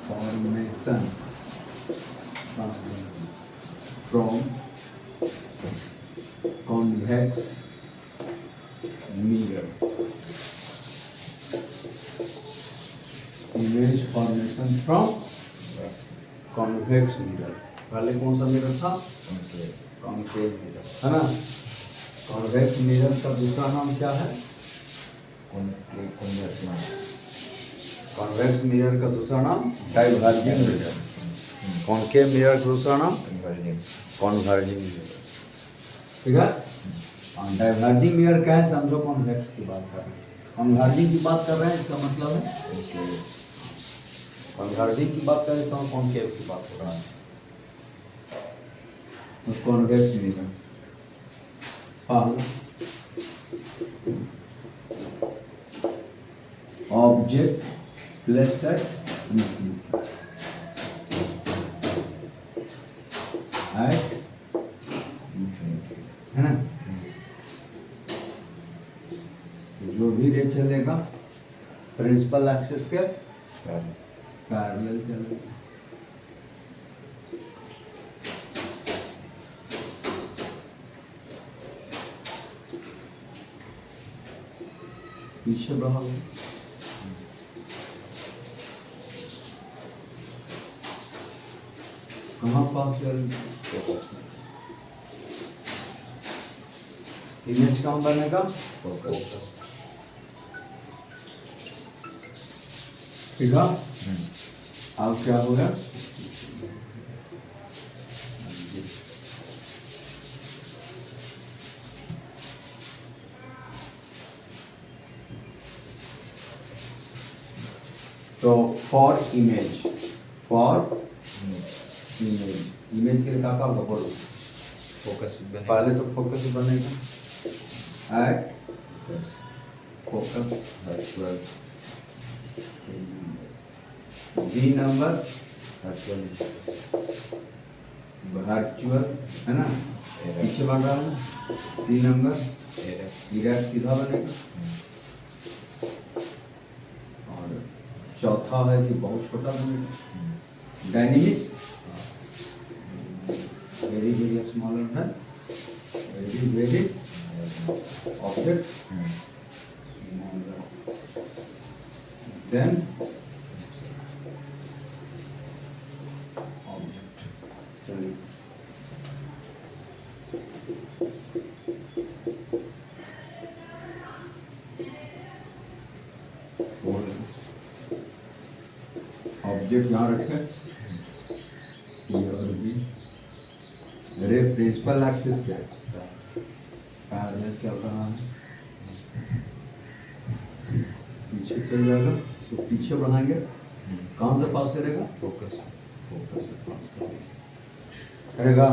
formation from convex mirror. Image formation from convex mirror. पहले कौन सा मिरर था? कॉन्केव मिरर, है ना। कॉन्वेक्स मिरर का दूसरा नाम क्या है? कॉन्वेक्स मिरर का दूसरा नाम डाइवर्जिंग मिरर। कॉन्केव मिरर का दूसरा नाम कॉन्वर्जिंग मिरर। ठीक है। डाइवर्जिंग मिरर क्या है समझो। कॉन्वेक्स की बात कर रहे हैं, कॉन्वर्जिंग की बात कर रहे हैं, इसका मतलब है कॉन्वर्जिंग की बात करें तो कॉन्केव की बात हो रहा है। तो convex mirror object placed at है ना। जो भी रे चलेगा प्रिंसिपल एक्सिस के पैरेलल चलेगा। पीछे बढ़ाओगे कहाँ पास करेंगे? इमेज कहाँ बनेगा? ठीक है। अब क्या होगा? तो फॉर इमेज इमेज के लिए क्या होगा बोलो? फोकस। पहले तो फोकस बनेगा एट फोकस वर्चुअल जी नंबर वर्चुअल है ना। पीछे बन रहा है सी नंबर इरेक्ट सीधा बनेगा। और चौथा है कि बहुत छोटा बनेगा डायनेमिक्स वेरी वेरी स्मॉलर है very very object then object. चलिए ऑब्जेक्ट यहाँ रखें रे प्रिंसिपल एक्सिस क्या है? पैरेलल चल रहा है। पीछे चल जाएगा तो पीछे बढ़ाएंगे कहाँ से पास करेगा? फोकस से पास करेगा।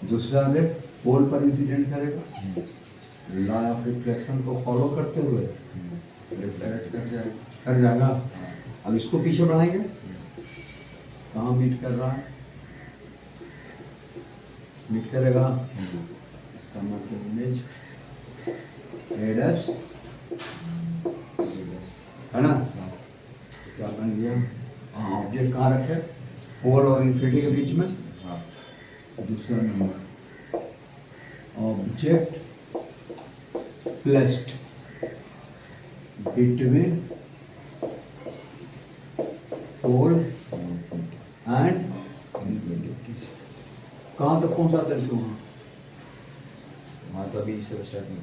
दूसरा रे पोल पर इंसिडेंट करेगा। लॉ ऑफ रिफ्लेक्शन को फॉलो करते हुए रिफ्लेक्ट कर जाएगा। अब इसको पीछे बढ़ाएंगे कहाँ मीट कर रहा है? मीट करेगा। इसका मतलब इमेज एडस है ना। क्या बन गया? ऑब्जेक्ट कहाँ रखे? पोल और इन्फिनिटी के बीच में। दूसरा number object placed between pole and कहाँ तक पहुँचाते हैं इसको? वहाँ तो अभी इससे स्टार्ट नहीं।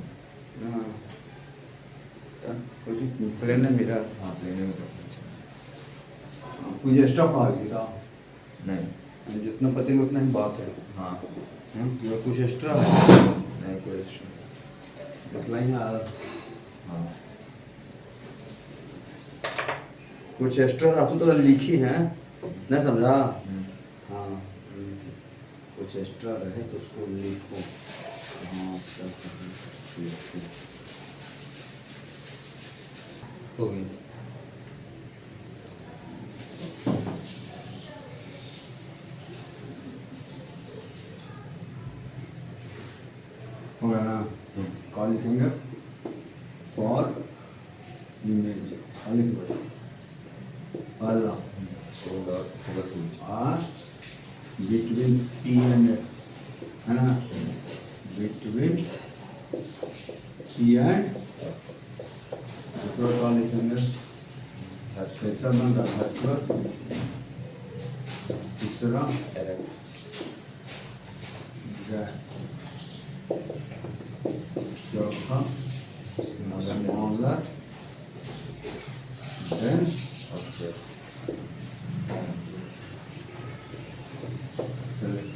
प्लेन है मेरा। हाँ प्लेन में तो कुछ एक्स्ट्रा पढ़ा था नहीं। जितना पति में उतना ही बात है। हाँ कुछ एक्स्ट्रा है नहीं कोई एक्स्ट्रा इतना ही हाँ कुछ एक्स्ट्रा रहता तो लिखी है ना समझा। हाँ कुछ एक्स्ट्रा रहे तो उसको लिखो। हाँ हो गई। हो गया ना। कॉल लिखेंगे फॉर इमेज लिख दो। Hold और focus image. are between P and है ना, between P and दूसरा कौन लिखेंगे, कैसा बन रहा है तीसरा Direct. चौथा smaller then Okay. select.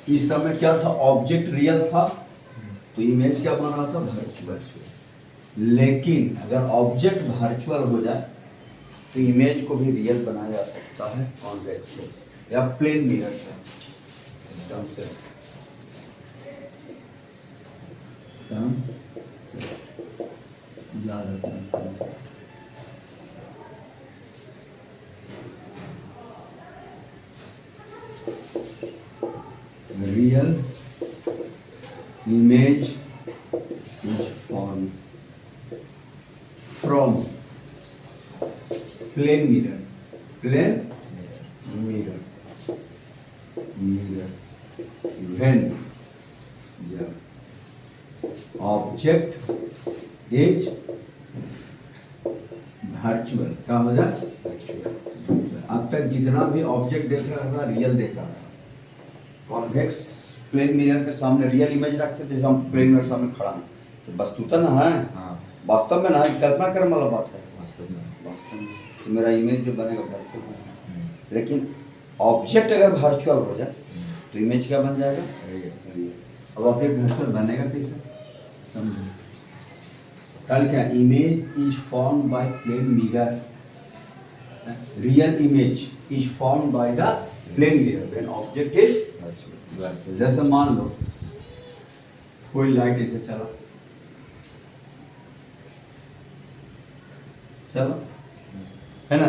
इस समय क्या था, ऑब्जेक्ट रियल था तो इमेज क्या बना था, वर्चुअल। लेकिन अगर ऑब्जेक्ट वर्चुअल हो जाए तो इमेज को भी रियल बनाया जा सकता है कॉन्वेक्स से या प्लेन मिरर से। एकदम से याद रखना से। Real image is formed from plane mirror, plane mirror, mirror when the object is virtual। क्या हो जाए, अब तक जितना भी ऑब्जेक्ट देख रहा था रियल देख रहा था। कॉन्वेक्स प्लेन मिरर के सामने रियल इमेज रखते थे, जैसे हम प्लेन मिरर के सामने खड़ा हैं तो वस्तुतः ना है, हाँ वास्तव में ना है, कल्पना करने वाला बात है। वास्तव में वास्तव में तो मेरा इमेज जो बनेगा वर्चुअल बनेगा, लेकिन ऑब्जेक्ट अगर वर्चुअल हो जाए तो इमेज क्या बन जाएगा, रियल। अब ऑब्जेक्ट वर्चुअल बनेगा कैसे, समझो। कल क्या, image is form by plane mirror, real image is form by the plane mirror when object is virtual. जैसे मान लो कोई लाइट ऐसे चला, चलो है ना,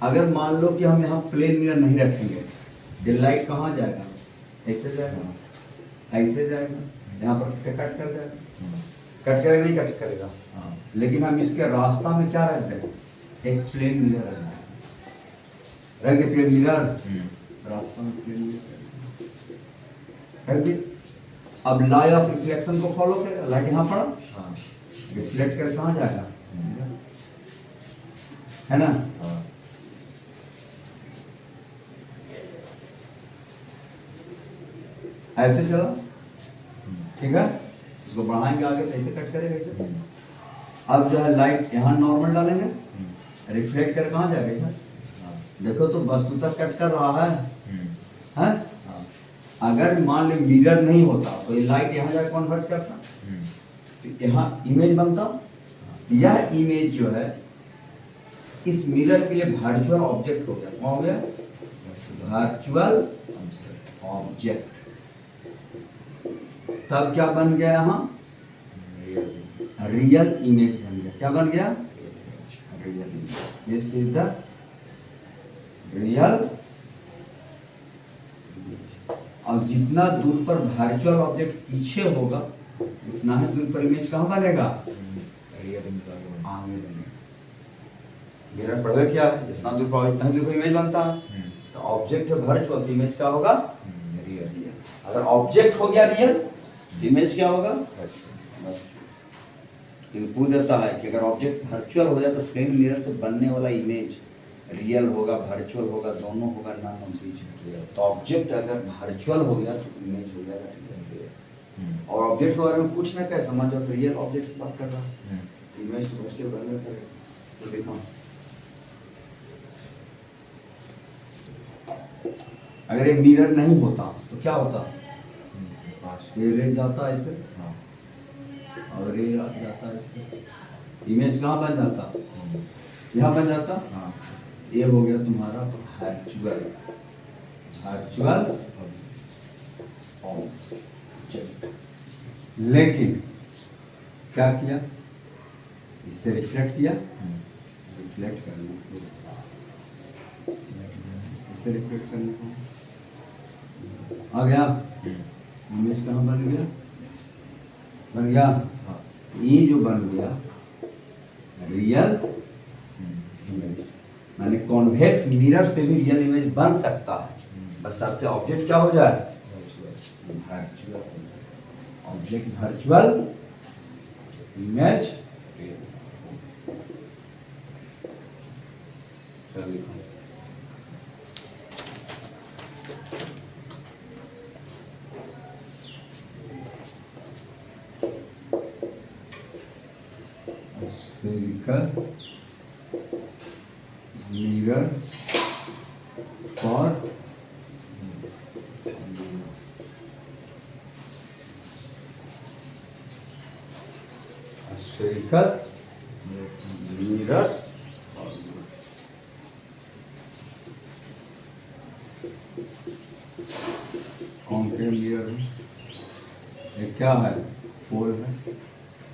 अगर मान लो कि हम यहाँ प्लेन मिरर नहीं रखेंगे, ये लाइट कहाँ जाएगा, ऐसे जाएगा, ऐसे जाएगा, यहाँ पर कट कर जाएगा, कट करेगा नहीं कट करेगा, लेकिन हम इसके रास्ता में क्या रख दें, एक प्लेन मिरर रख दे प्लेन मिरर, रास्ता में प्लेन मिरर रख दे। अब लॉ ऑफ रिफ्लेक्शन को फॉलो करेगा, लाइट यहाँ पड़ा, रिफ्लेक्ट कर कहाँ जाएगा, है ना। ऐसे चलो, ठीक है, इसको बढ़ाएंगे आगे तो ऐसे कट करेगा ऐसे। अब जो है लाइट यहाँ नॉर्मल डालेंगे, रिफ्लेक्ट कर कहाँ जाएगा, देखो तो वस्तुतः कट कर रहा है? अगर मान लो मिरर नहीं होता तो ये लाइट यहाँ जाकर कन्वर्ट करता, तो यहाँ इमेज बनता। यह इमेज जो है इस मिरर के लिए वर्चुअल ऑब्जेक्ट हो गया, क्या हो गया, वर्चुअल ऑब्जेक्ट। तब क्या बन गया, यहाँ रियल इमेज बन गया। क्या बन गया, real image. This is the real. और जितना दूर पर वर्चुअल ऑब्जेक्ट पीछे होगा उतना ही दूर पर इमेज कहाँ बनेगा, आगे बनेगा। मिरर पढ़वे क्या है, जितना दूर पर उतना ही दूर पर इमेज बनता है। तो ऑब्जेक्ट है वर्चुअल, तो इमेज क्या होगा, रियल। अगर ऑब्जेक्ट हो गया रियल तो इमेज क्या होगा, पूछ देता है कि अगर ऑब्जेक्ट वर्चुअल हो जाए तो प्लेन मिरर से बनने वाला इमेज रियल होगा, वर्चुअल होगा, दोनों होगा, ना हम। तो ऑब्जेक्ट अगर वर्चुअल हो गया तो इमेज हो जाएगा रियल। और ऑब्जेक्ट के बारे में कुछ ना कहे, समझ जाओ तो रियल ऑब्जेक्ट की बात कर रहा है, तो इमेज तो वर्चुअल बनने करेगा। तो देखो अगर ये मिरर नहीं होता तो क्या होता, ये रेज जाता ऐसे, और ये आ जाता है इससे, इमेज कहाँ बन जाता, यहाँ बन जाता। हाँ ये हो गया तुम्हारा वर्चुअल ऑब्जेक्ट। लेकिन क्या किया, इससे रिफ्लेक्ट किया, रिफ्लेक्ट करने को, इससे रिफ्लेक्ट करने को आ गया। इमेज कहाँ बन गया, बन गया। ये जो बन गया रियल इमेज, माने कॉन्वेक्स मिरर से भी रियल इमेज बन सकता है, बस आपसे ऑब्जेक्ट क्या हो जाए, virtual object, virtual image. spherical mirror for spherical mirror concave mirror है। ये क्या है, पोल है।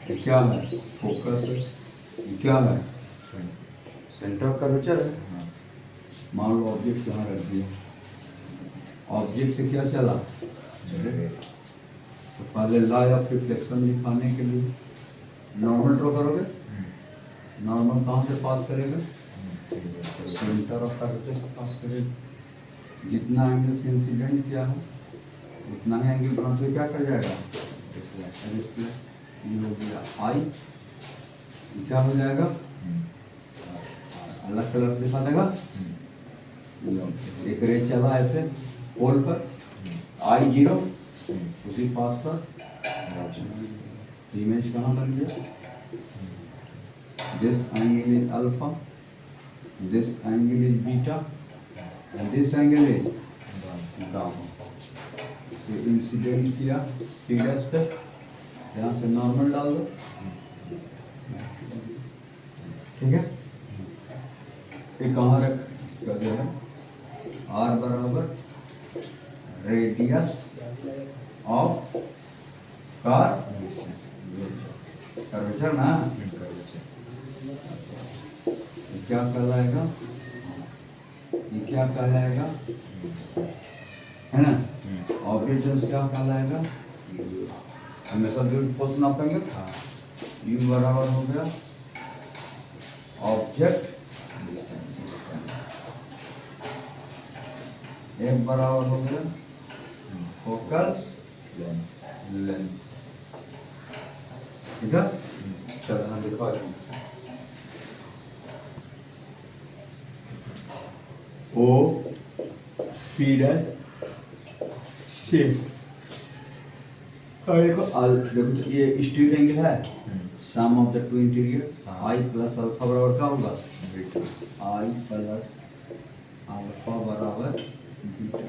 ये क्या है, फोकस है। ये क्या है, सेंटर ऑफ कर्वेचर है। मान लो ऑब्जेक्ट यहाँ रख दिया, ऑब्जेक्ट से क्या चला, तो पहले लॉ ऑफ रिफ्लेक्शन दिखाने के लिए नॉर्मल ड्रॉ करोगे। नॉर्मल कहाँ से पास करेगा, सेंटर ऑफ कर्वेचर से पास करेगा। जितना एंगल से इंसिडेंट किया है उतना ही एंगल बना, तो क्या कर जाएगा, ये हो गया आई, क्या हो जाएगा, अलग कलर दिखा देगा। एक रे चला ऐसे पोल पर, आई 0 उसी पास पर, इमेज कहाँ बन गया, this angle is alpha, this angle is beta and this angle is gamma. ये इंसिडेंट किया फिगर्स पे, यहाँ से नॉर्मल डाल दो, ठीक है। ये कहाँ रख, इसका जो है आर बराबर रेडियस ऑफ कर्वेचर ना, ये क्या कहलाएगा, ये क्या कहलाएगा, है ना। ऑब्जेक्ट क्या कहलाएगा, हमेशा फोर्स नापेंगे। यू बराबर हो गया ऑब्जेक्ट डिस्टेंस, एक बराबर हो गया फोकल लेंथ, ठीक है। चलो हाँ लिखो, ओ पी डैश शेप, देखो ये स्ट्रेट एंगल है, sum of the two interior I plus alpha बराबर क्या होगा, आई प्लस अल्फा बराबर बीटा,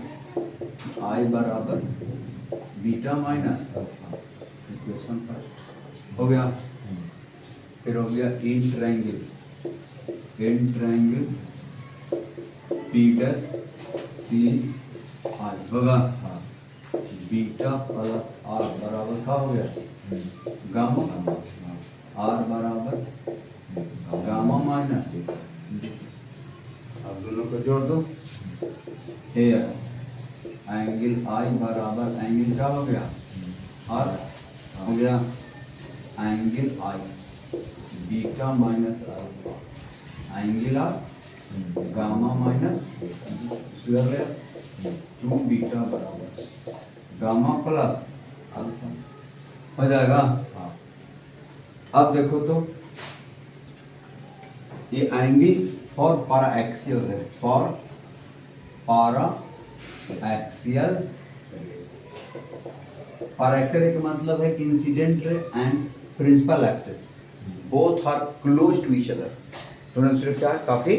आई बराबर beta minus alpha. Equation first हो गया। फिर हो गया in triangle P dash C I होगा, बीटा प्लस आर बराबर क्या हो गया, गामा, आर बराबर गामा माइनस, अब दोनों को जोड़ दो, हेयर एंगल आई बराबर एंगल क्या हो गया, आर हो गया angle I beta minus alpha, angle R gamma minus square 2 beta बराबर गामा प्लस अल्फा हो जाएगा। अब देखो तो ये एंगल फॉर पारा एक्सियल है, for paraxial, paraxial का मतलब है कि incident ray and principal axis both are close to each other, दोनों से क्या है, काफी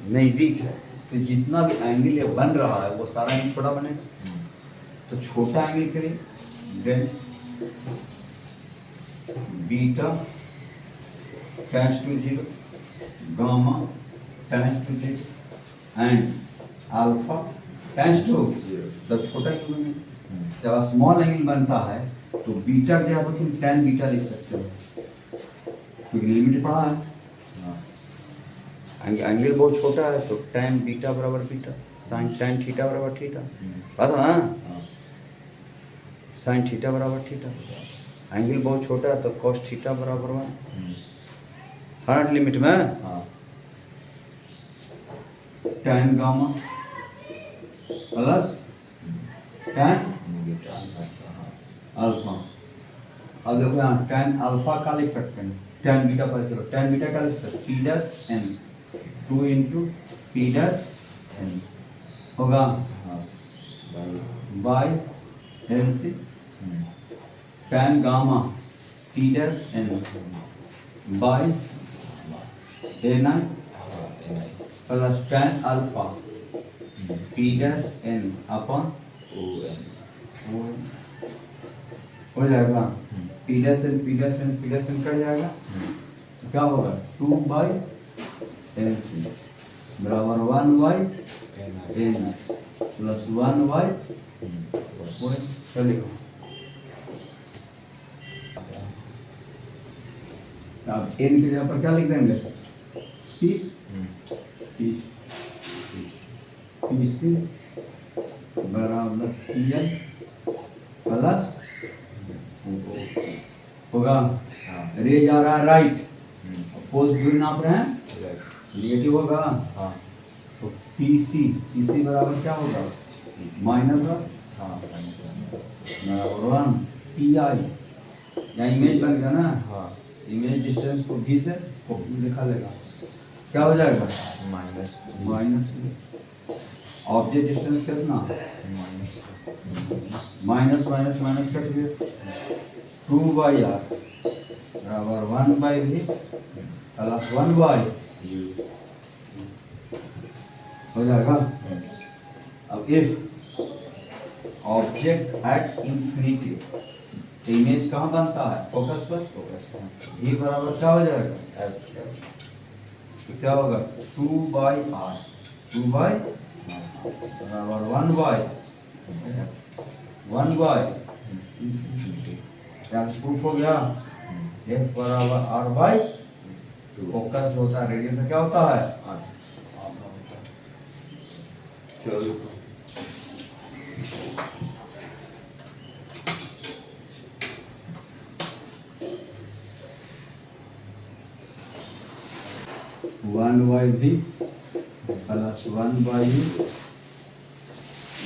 नजदीक है। तो जितना भी एंगल ये बन रहा है वो सारा एंगल छोटा बनेगा, तो छोटा एंगल के लिए then beta tends to 0, gamma tends to 0 and alpha tends to 0। सब छोटा यूनिट है। जब स्मॉल एंगल बनता है तो बीटा के जगह पर तुम टेन बीटा लिख सकते हो, क्योंकि लिमिट पढ़ा है। एंगल बहुत छोटा है तो टेन बीटा बराबर बीटा, साइन टेन थीटा बराबर थीटा, पता ना, साइन थीटा बराबर थीटा। एंगल बहुत छोटा है तो कॉस थीटा बराबर 1, हर लिमिट में ten gamma plus ten alpha. अब देखो यहाँ टेन अल्फा का लिख सकते हैं, टेन बीटा पर चलो, टेन बीटा का लिख सकते हैं P dash N, 2 into P dash N होगा by N C ten gamma P dash N by A nine plus ten alpha P dash N upon O N हो जाएगा। P dash N P dash N P dash N cut जाएगा तो क्या होगा 2 by N सी बराबर 1 by N plus 1 by चलेगा। अब N की जगह पर क्या लिख देंगे पी पी सी बराबर पी एन प्लस होगा रे जा रहा है राइट, अपोज दूरी नाप रहे हैं नेगेटिव होगा तो पी सी बराबर क्या होगा माइनस बराबर 1 पी आई, यहाँ इमेज बन गया ना, इमेज डिस्टेंस को भी से को लिखा लेगा, क्या हो जाएगा माइनस ऑब्जेक्ट डिस्टेंस कितना माइनस माइनस माइनस कट गया 2 बाई आर बराबर 1 by V plus 1 by U हो जाएगा। अब if object at infinity, image कहाँ बनता है फोकस पर, ये बराबर क्या हो जाएगा तो क्या होगा 2 बाई आर 2 बाई बराबर 1 बाई क्या प्रूफ हो गया एफ बराबर आर बाई फोकस होता है रेडियस से क्या होता है चलो 1 by v plus 1 by u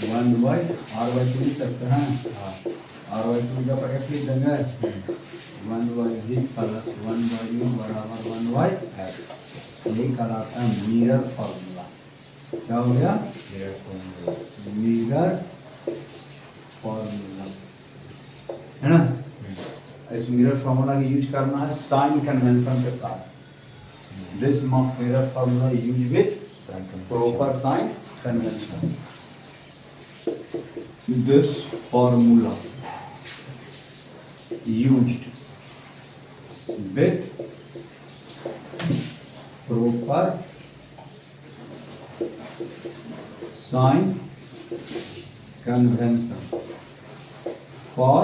1 by r by 2 लिख सकते हैं, r by 2 का प्रोडक्ट लिख देंगे 1 by v plus 1 by u बराबर 1 by f। ये कहलाता है मिरर फॉर्मूला। क्या हो गया मिरर फॉर्मूला, है ना। इस मिरर फॉर्मूला की यूज करना है साइन कन्वेंशन के साथ। This mirror formula is used with proper sign convention. This formula used with proper sign convention for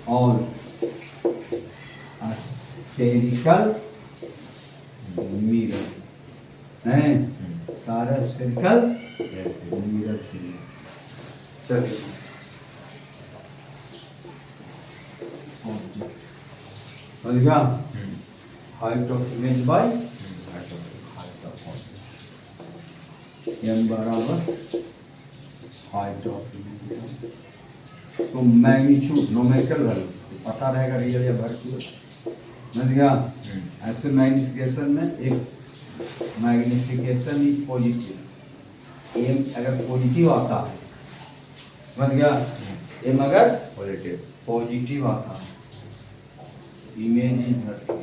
all spherical mirror है, सारा स्फेरिकल मिरर के लिए। चलिए हो गया height of image by M बराबर हाइट ऑफ इमेज। तो मैग्नीट्यूड नोमेरिकल वैल्यू पता रहेगा रियल या वर्चुअल, समझ गया। ऐसे मैग्निफिकेशन में एक मैग्निफिकेशन इज पॉजिटिव, एम अगर पॉजिटिव आता है, समझ गया, एम अगर पॉजिटिव आता है image is virtual,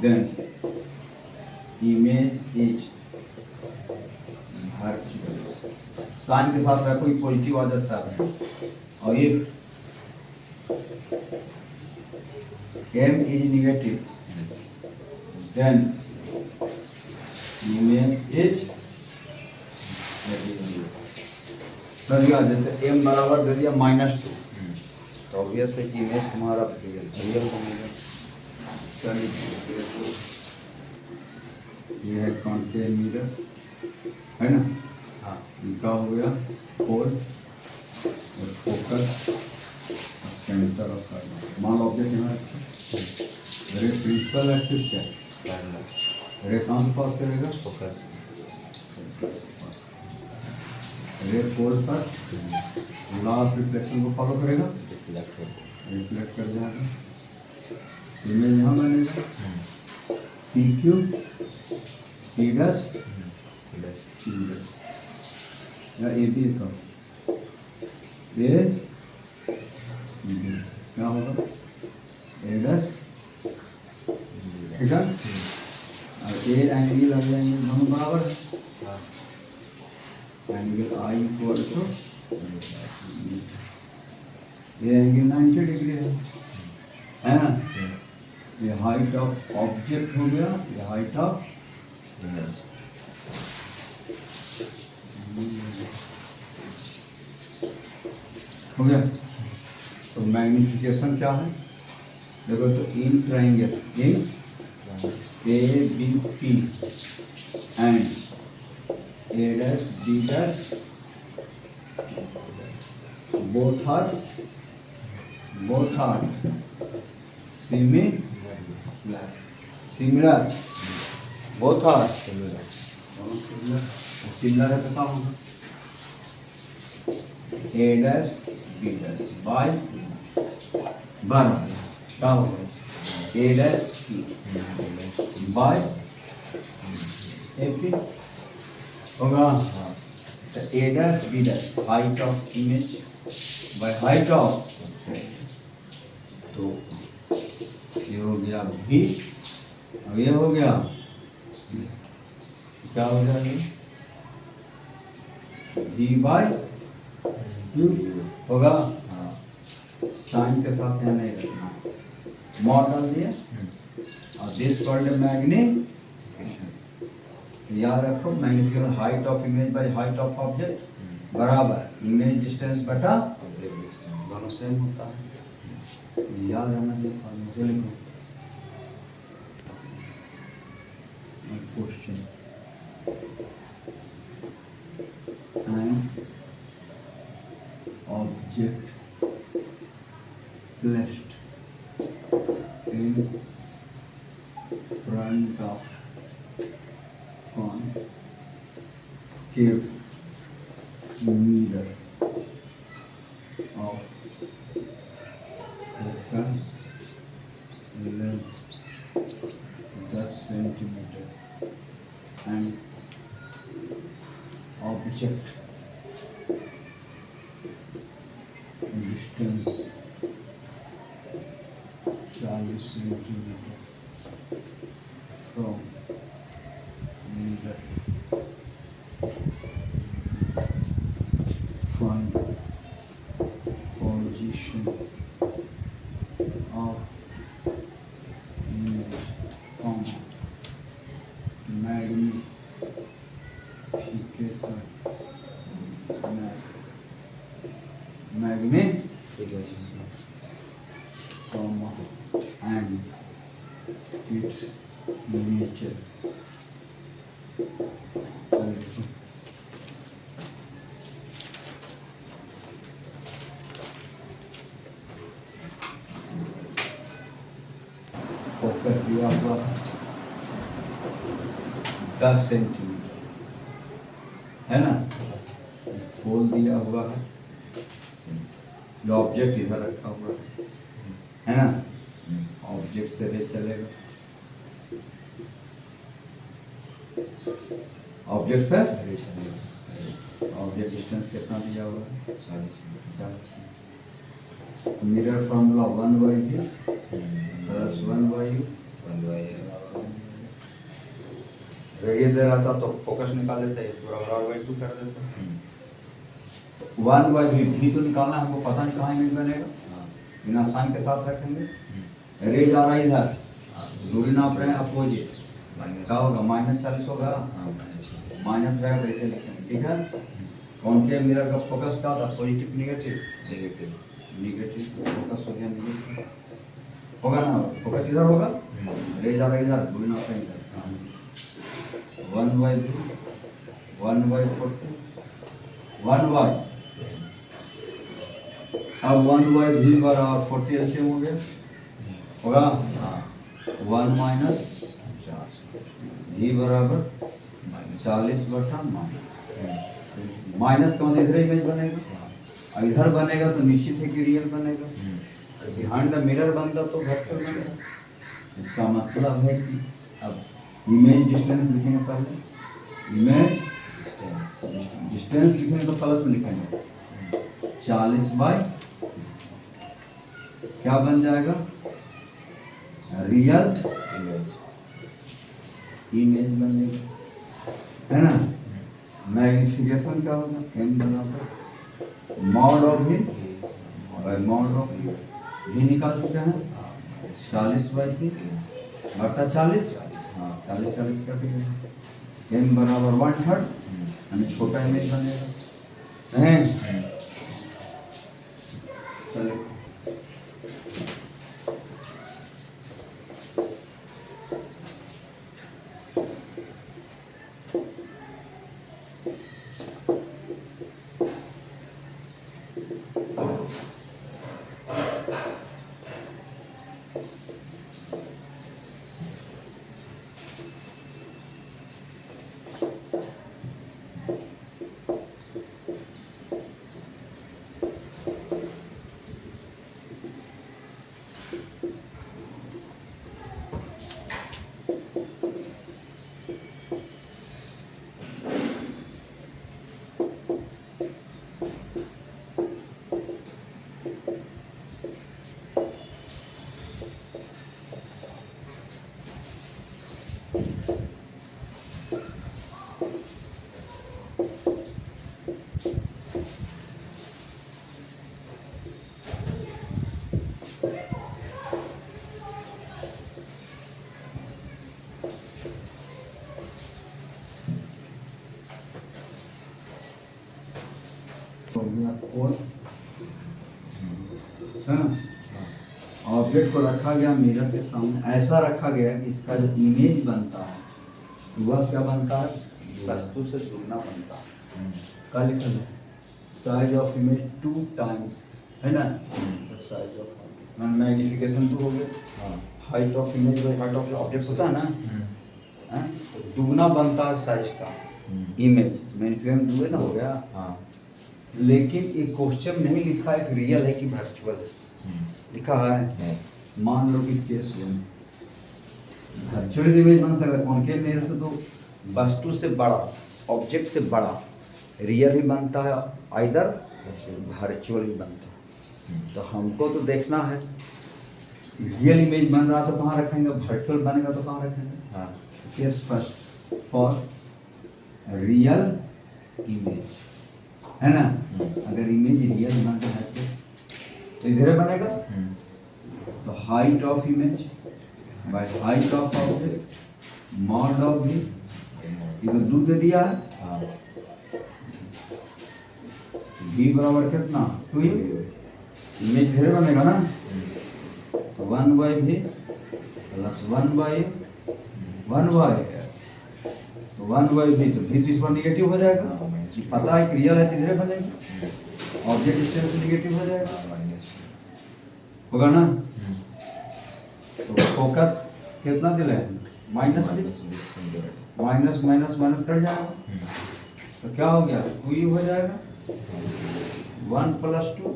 then image is virtual. Sign के साथ कोई पॉजिटिव आ जाता है और एक m is negative, then image is कर दिया, जैसे m बराबर दे दिया -2, तो ऑब्वियस है कि इमेज तुम्हारा रियल बनेगा। चलिए ये है कॉन्केव मिरर, है ना? हाँ, इनका हो गया पोल और फोकस सेंटर ऑफ मान लो ऑब्जेक्ट यहाँ रे प्रिंसिपल एक्सिस क्या है? रे कहाँ से पास करेगा? फोकस। रे पोल पर लॉ ऑफ रिफ्लेक्शन को फॉलो करेगा, रिफ्लेक्ट कर जाएगा, इमेज यहाँ बनेगा पी क्यू पी डैश या ए बी का ए क्या होगा? ए डैश, ठीक है? और ए एंगल लग जाएंगे दोनों बराबर, एंगल आई इक्वल टू ये एंगल 90 डिग्री है ना? ये हाइट ऑफ ऑब्जेक्ट हो गया, ये हाइट ऑफ हो गया। तो मैग्निफिकेशन क्या है? देखो तो in triangle in A B P and A dash B dash both are similar both are similar है तो क्या होगा? a dash b dash by बराबर क्या होगा? a dash p by a p होगा। तो a dash b dash height of image by height of, तो ये हो गया v, अब ये हो गया क्या हो गया? ये v by q होगा। हाँ, साइन के साथ यहाँ नहीं रखना, मॉड डाल दिया और दिस कॉल्ड मैग्निफिकेशन। याद रखो magnification height of image by height of object बराबर इमेज डिस्टेंस बटा दोनों सेम होता है, याद रहना चाहिए। लिखो question and object placed in front of concave mirror of focus length 10 centimeter and object distance 40 centimeter from mirror. Find position of image, magnification, and its nature. Focus दिया हुआ 10 सेंटीमीटर है ना, पोल दिया हुआ है, जो ऑब्जेक्ट इधर रखा हुआ है ना, ऑब्जेक्ट से रे चलेगा, ऑब्जेक्ट से ऑब्जेक्ट डिस्टेंस कितना दिया हुआ है? 40। Mirror formula 1/v plus 1/u radius दे रहा था तो फोकस निकाल देते हैं, बराबर 2 कर देते हैं। 1/v भी तो निकालना हमको, पता नहीं कहाँ इमेज बनेगा, बिना साइन के साथ रखेंगे, रेज आ रहा है इधर, दूरी नाप रहे हैं अपोजिट, क्या होगा -40 होगा, माइनस रहेगा तो ऐसे लिखेंगे, ठीक है। कॉनकेव मिरर का फोकस क्या था, पॉजिटिव निगेटिव, निगेटिव फोकस हो गया, निगेटिव होगा ना, फोकस इधर होगा, रेज आ रहा है इधर, दूरी नाप रहे हैं इधर, 1/2 1/40 1/, अब 1/v बराबर 40 एलसीएम हो गया, होगा 1 माइनस v बराबर 40/, माइनस का मतलब इधर इमेज बनेगा, और इधर बनेगा तो निश्चित है कि रियल बनेगा, बिहाइंड द मिरर बनता तो वर्चुअल बनेगा। इसका मतलब है कि अब इमेज डिस्टेंस लिखेंगे, पहले इमेज डिस्टेंस लिखेंगे तो प्लस में लिखेंगे, 40 क्या बन जाएगा, रियल इमेज बनेगा, है ना। मैग्निफिकेशन क्या होगा, m बराबर मॉड ऑफ v, और मॉड ऑफ v निकाल चुके हैं, 40/3 बटा 40, हाँ 40 कर दिया, m बराबर 1/3, यानी छोटा इमेज बनेगा, हैं चलिए ऑब्जेक्ट को रखा गया मिरर के सामने, ऐसा रखा गया कि इसका जो इमेज बनता है वह क्या बनता है, वस्तु से दुगना बनता है। क्या लिखा है, साइज ऑफ इमेज 2 टाइम्स, है ना, साइज ऑफ मैग्निफिकेशन तो हो गया, height of image by height of object होता है ना, तो दुगना बनता है साइज का इमेज, मैग्निफिकेशन दुगना हो गया। लेकिन एक क्वेश्चन नहीं लिखा है कि रियल है कि वर्चुअल है, लिखा है मान लो कि केस 1 वर्चुअल इमेज बन सकता है, कॉनकेव मिरर से तो वस्तु से बड़ा, ऑब्जेक्ट से बड़ा रियल ही बनता है, आइदर वर्चुअल ही बनता है। तो हमको तो देखना है रियल इमेज बन रहा तो कहाँ रखेंगे, वर्चुअल बनेगा तो कहाँ रखेंगे। Case first for real image, है ना, अगर इमेज रियल बन रहा है तो इधर बनेगा, तो height of image by height of object mod of v, ये तो दूध दे दिया है, v बराबर कितना 2, इमेज इधर बनेगा ना, तो 1/v प्लस 1/1/, तो 1/v तो v इस पर निगेटिव हो जाएगा, पता है रियल है तो इधर बनेगा, ऑब्जेक्ट डिस्टेंस निगेटिव हो जाएगा, होगा ना। तो फोकस कितना दिला है, -20, माइनस माइनस माइनस कट जाएगा, तो क्या हो गया 2u हो जाएगा, 1 + 2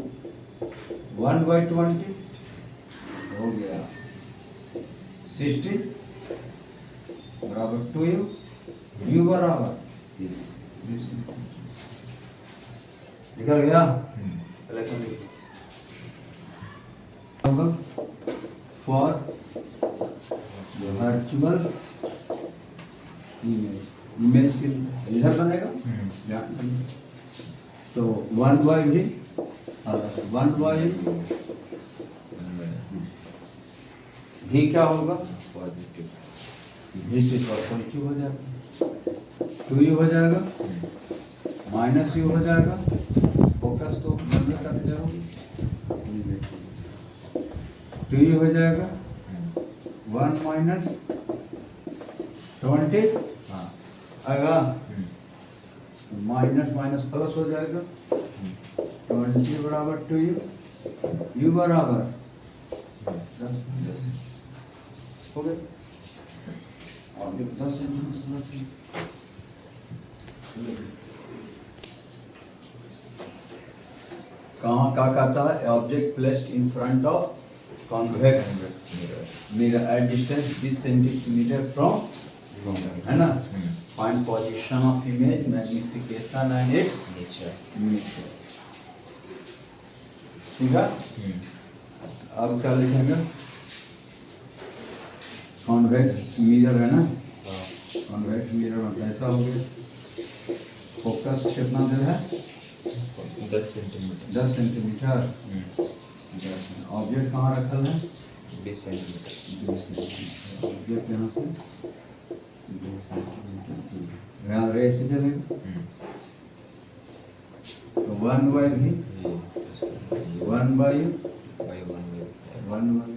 1/20 हो गया 60 बराबर 2u, u बराबर 30 निकल गया। फॉर वर्चुअल इमेज, इमेज के इधर बनेगा, तो 1/v प्लस 1/, भी क्या होगा, पॉजिटिव। भी से पॉजिटिव हो जाएगा, 2u हो जाएगा, माइनस यू हो जाएगा, फोकस तो बंद कर जाओ, 2u हो जाएगा, 1 माइनस 20 हाँ। आएगा, माइनस माइनस प्लस हो जाएगा, 20 बराबर 2u, u बराबर 10 हो गया, और 10 सेंटीमीटर। कहाँ क्या कहता है, object placed in front of convex mirror at distance 20 centimetre from, है ना, find position of image, magnification and it's nature. ठीक है, अब क्या लिखेंगे, कॉन्वेक्स मिरर है ना, कॉन्वेक्स मिरर में कैसा हो गया, फोकस कितना देर है, 10 सेंटीमीटर। 10 सेंटीमीटर, ऑब्जेक्ट कहाँ रखल है, 20 सेंटीमीटर। 2 सेंटीमीटर, ऑब्जेक्ट यहाँ से 2 सेंटीमीटर, यहाँ रे से चलेगा, तो 1/v, 1/u, 1/u,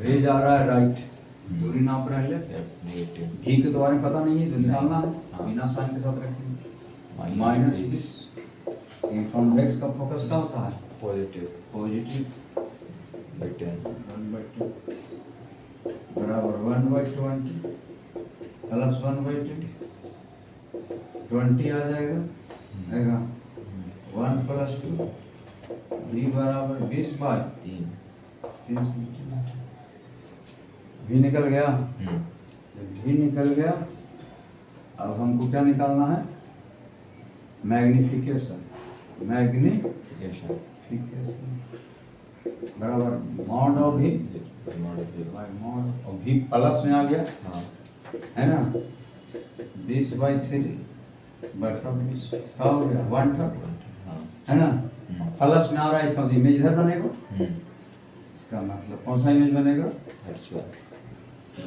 रे जा रहा है राइट, दूरी नाप रहा है, नेगेटिव। घी के द्वारा पता नहीं है, तो निकालना है, बिना साइन के साथ रखेंगे, माइनस 20, कॉन्वेक्स का फोकस क्या होता है, पॉजिटिव पॉजिटिव, बाई 10 1/2 बराबर 1/20 प्लस 1/2, 20 आ जाएगा, आएगा 1 + 2, v बराबर 20/3 सेंटीमीटर, भी निकल गया, भी निकल गया। अब हमको क्या निकालना है, मैग्निफिकेशन, मैग्निफिकेशन बराबर मॉड ऑफ भी बाय मॉड ऑफ भी प्लस में आ गया, हाँ। है ना, 20/3 बटा 20 क्या हो गया, 1/3, हाँ। है ना, प्लस में आ रहा है, इसका इमेज इधर बनेगा, इसका मतलब कौन सा इमेज बनेगा, वर्चुअल।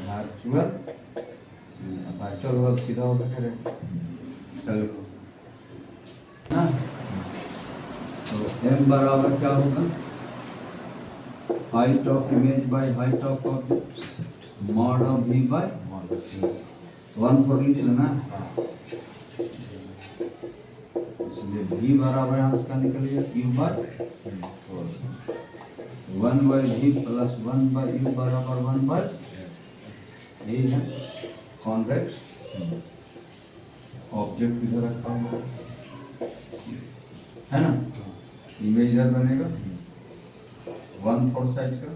वर्चुअल, वर्चुअल होगा तो सीधा होगा फिर, चलो ना, तो m बराबर क्या होगा, height of image by height of object, mod of v bye mod of v। 1 4 लिख लेना, हाँ। इसलिए v बराबर यहाँ से निकल गया u bye 1/v plus 1/u बराबर 1/, यही है कॉन्वेक्स ऑब्जेक्ट इधर रखा हुआ है ना, इमेज इधर बनेगा 1/4 साइज का,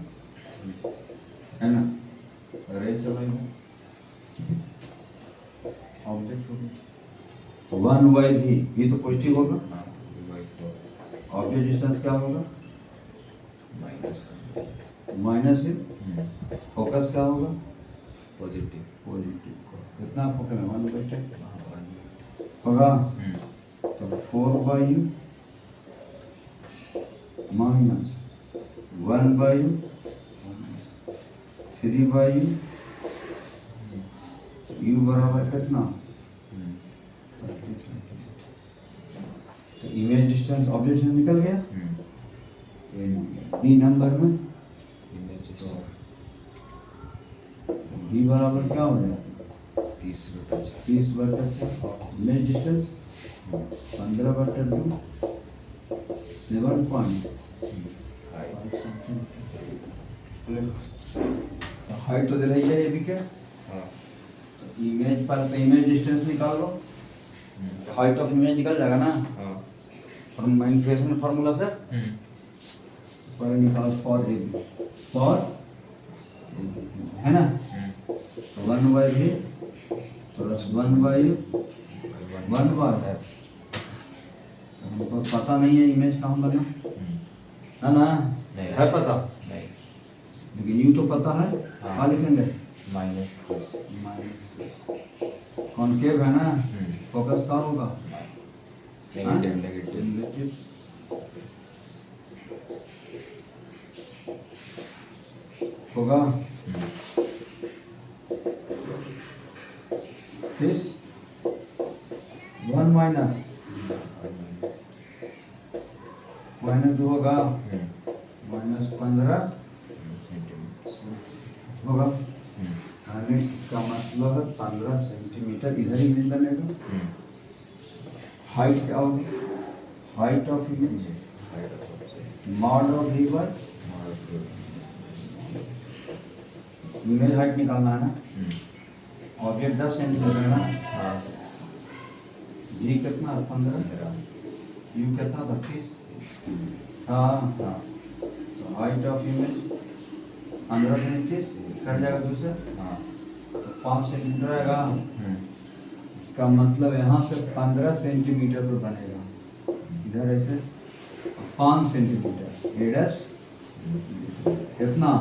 है ना, रे चलेगा, ऑब्जेक्ट होगा 1/v, ये तो पॉजिटिव होगा, हाँ, ऑब्जेक्ट डिस्टेंस क्या होगा, माइनस माइनस, फोकस क्या होगा, पॉजिटिव। पॉजिटिव, कितना फोकस है, 1/10 हाँ, होगा, तो 4/u minus 1/u 3/u, u बराबर कितना, तो इमेज डिस्टेंस ऑब्जेक्ट डिस्टेंस निकल गया, बी नंबर में बी बराबर क्या हो जाएगा, 30/4, इमेज डिस्टेंस 15/2, 7 हाइट तो दे रही है ये भी क्या, इमेज पर इमेज डिस्टेंस निकाल लो, हाइट ऑफ इमेज निकल जाएगा ना, फ्रॉम मैग्निफिकेशन फार्मूला से, पर निकाल फॉर ए फॉर, है ना, 1/v प्लस 1/u 1/, हमको पता नहीं है इमेज कहाँ बना, है ना, है पता, लेकिन यू तो पता है, क्या लिखेंगे, -30। कॉनकेव है ना, फोकस कहाँ होगा, नेगेटिव। नेगेटिव, होगा this 1 माइनस जो होगा -15 होगा। यानी इसका मतलब है 15 सेंटीमीटर इधर ही मिल बनेगा। हाइट क्या होगी? Height of image mod of V by image height निकालना है ना। ऑब्जेक्ट 10 सेंटीमीटर है ना। जी कितना है? 15। यू कितना था? 30। हाँ तो हाइट ऑफ इमेज 15 से 30 सर जाएगा दूसरा। तो 5 सेंटीमीटर आएगा। इसका मतलब यहाँ से 15 सेंटीमीटर पर बनेगा। इधर ऐसे 5 सेंटीमीटर एडस कितना?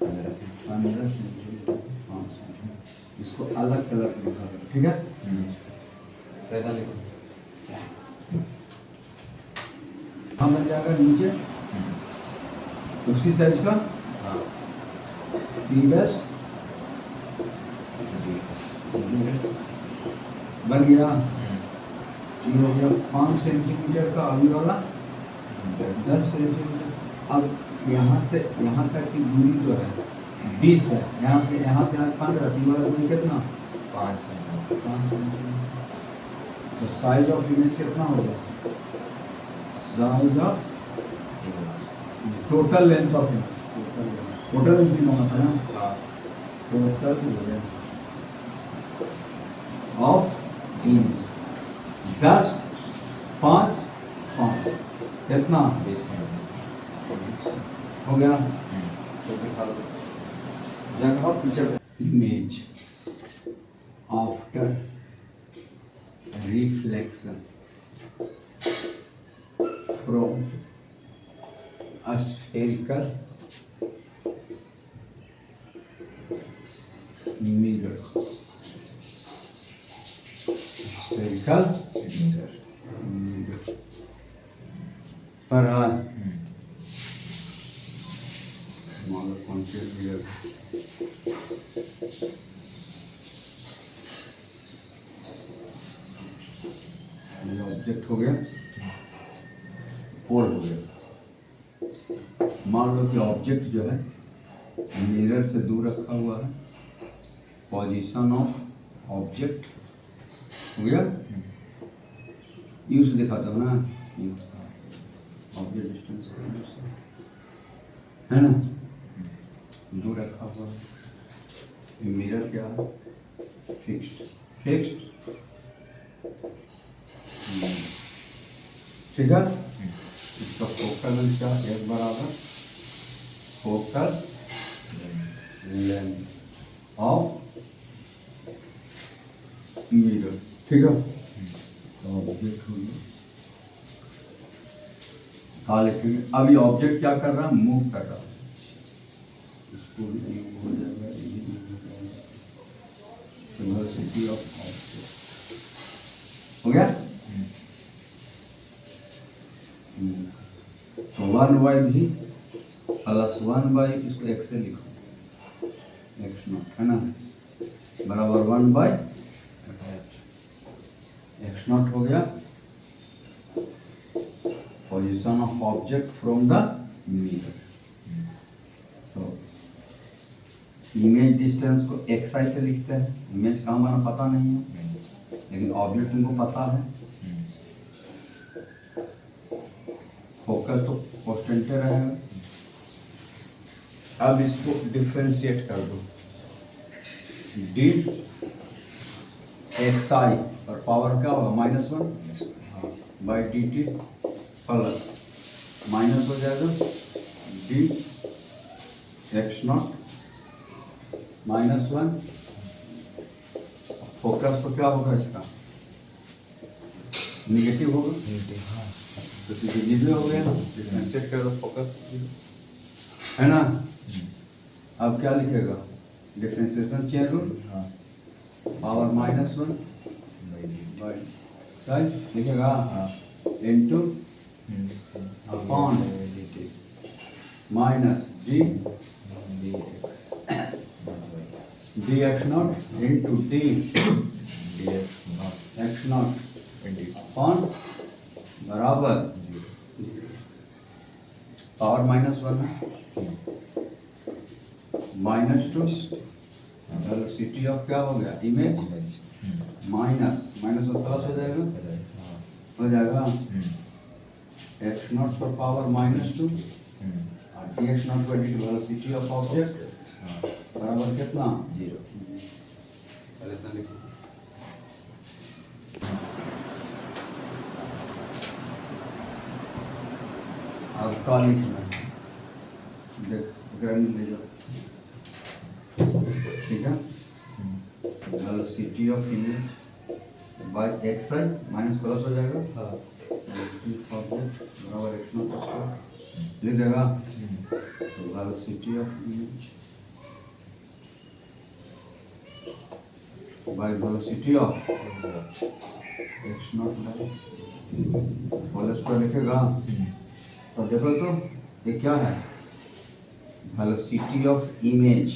15 सेंटीमीटर 5 सेंटीमीटर। इसको अलग कलर से लिखा करो, ठीक है? पैदा लिखो। हम बन जाएगा नीचे उसी साइज का सीबस बन गया। ये हो गया 5 सेंटीमीटर का अभी वाला 10 सेंटीमीटर। अब यहाँ से यहाँ तक की दूरी जो है 20 है। यहाँ से 15 वाला दूरी कितना? 5 सेंटीमीटर। तो साइज ऑफ इमेज कितना होगा? Size of total length of image total length भी मांगा था ना। टोटल लेंथ ऑफ इमेज 10 5 5 कितना? 20 हो गया। जगह picture image after reflection from a spherical mirror. Spherical mirror. पर हमारा कॉन्सेप्ट क्लियर ऑब्जेक्ट हो गया, पोल हो गया। मान लो कि ऑब्जेक्ट जो है मिरर से दूर रखा हुआ है। पोजीशन ऑफ ऑब्जेक्ट हो गया। यू से दिखाता हूँ ना, ऑब्जेक्ट डिस्टेंस है ना, दूर रखा हुआ है। मिरर क्या है? फिक्स्ड ठीक है। इसका फोकल लेंथ क्या? एक बराबर फोकल लेंथ ऑफ मिरर, ठीक है। तो ऑब्जेक्ट हो गया। लिखेंगे अब ये ऑब्जेक्ट क्या कर रहा है? मूव कर रहा है। इसको भी हो जाएगा। वेलोसिटी ऑफ ऑब्जेक्ट हो गया। तो 1/v प्लस 1/, इसको x से लिखो, x0 है ना, बराबर 1/x0 हो गया। Position of object from the mirror. तो इमेज डिस्टेंस को xi से लिखते हैं। इमेज कहाँ बना पता नहीं है, लेकिन ऑब्जेक्ट तुमको पता है। फोकस तो कांस्टेंट रहेगा। अब इसको डिफरेंशिएट कर दो। डी एक्स आई और पावर क्या होगा? -1 by D T plus minus हो जाएगा डी x0 -1। फोकस तो क्या होगा? इसका निगेटिव होगा। तो जीरो हो गया, डिफरेंशिएट कर दो फोकस है ना। अब क्या लिखेगा? Differentiation change rule power -1 by size लिखेगा इनटू अपॉन माइनस जी dx not dx y not into D dx not X not dt upon बराबर 0 पावर -1 है -2 वेलोसिटी ऑफ क्या हो गया इमेज माइनस माइनस और प्लस हो जाएगा एक्स नॉट पर पावर -2 और डी एक्स नॉट पर डी वेलोसिटी ऑफ ऑब्जेक्ट बराबर कितना 0 पहले इतना लिखो अब का लिखना है देख ग्राइंड ले जाओ ठीक है velocity of image by x i minus plus हो जाएगा बराबर एक्स नॉट लिख देगा तो velocity of image by velocity of x naught whole square लिखेगा तो देखो तो ये क्या है velocity of image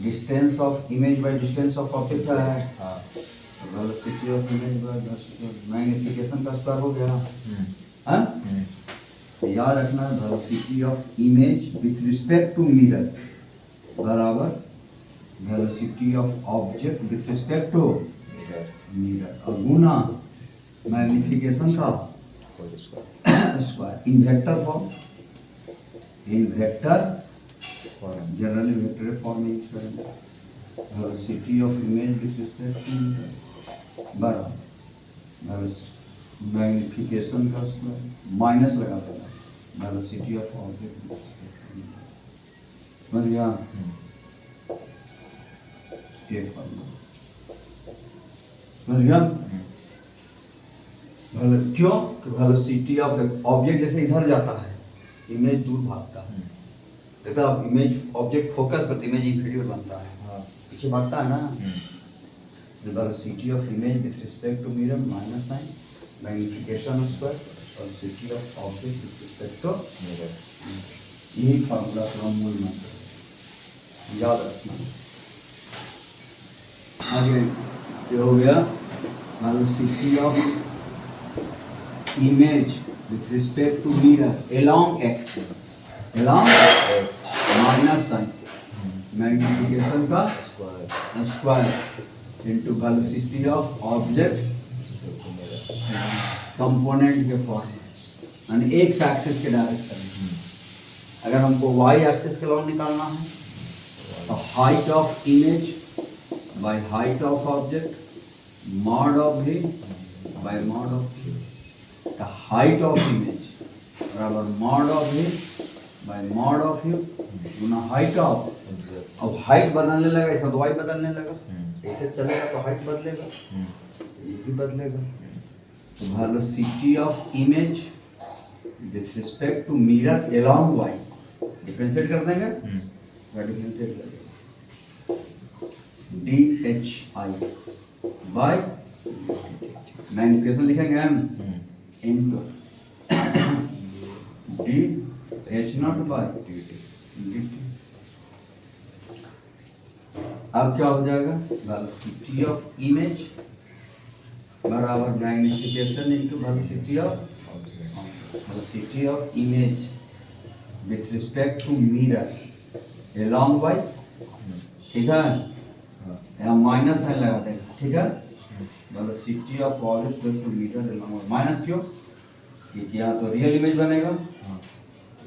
distance of image by distance of object क्या है velocity of image by magnification का स्क्वायर हो गया हाँ तो याद रखना velocity of image with respect to mirror बराबर velocity of object with respect to mirror और गुना मैग्निफिकेशन का square in vector form in vector generally vector form में यूज करेंगे velocity of image with respect to बराबर magnification का square minus लगा देना वेलोसिटी ऑफ ऑब्जेक्ट समझ गया एक फॉर्मूला समझ गया क्यों वेलोसिटी ऑफ ऑब्जेक्ट जैसे इधर जाता है इमेज दूर भागता है देखा आप इमेज ऑब्जेक्ट फोकस पर इमेज इंफिनिटी बनता है पीछे भागता है ना velocity of image with respect to mirror minus sine magnification square velocity of object with respect to mirror यही फार्मूला का मूल मंत्र याद रखना आगे ये हो गया velocity of image with respect to mirror along x minus sine magnification का square into velocity of object component के फॉर्म यानी एक्स एक्सिस के डायरेक्शन अगर हमको वाई एक्सिस के लॉन्ग निकालना है तो height of image by height of object mod of v bye mod of q the height of image बराबर mod of v by mod of u Guna height of अब height बदलने लगा ऐसा तो y बदलने लगा ऐसे चलेगा तो height बदलेगा ये भी बदलेगा तो velocity of image with respect to mirror along y differentiate कर देंगे डिफरेंशिएट करेंगे dhi by मैग्निफिकेशन लिखेंगे हम into d h naught by dt अब क्या हो जाएगा वेलोसिटी ऑफ इमेज बराबर magnification into velocity of image with respect to mirror along y ठीक है यहाँ माइनस साइन लगा देगा ठीक है velocity of object two meter along minus क्यों क्योंकि यहाँ तो रियल इमेज बनेगा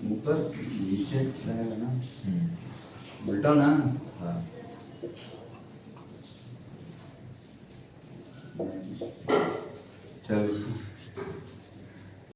ऊपर नीचे रहेगा ना उल्टा ना चलो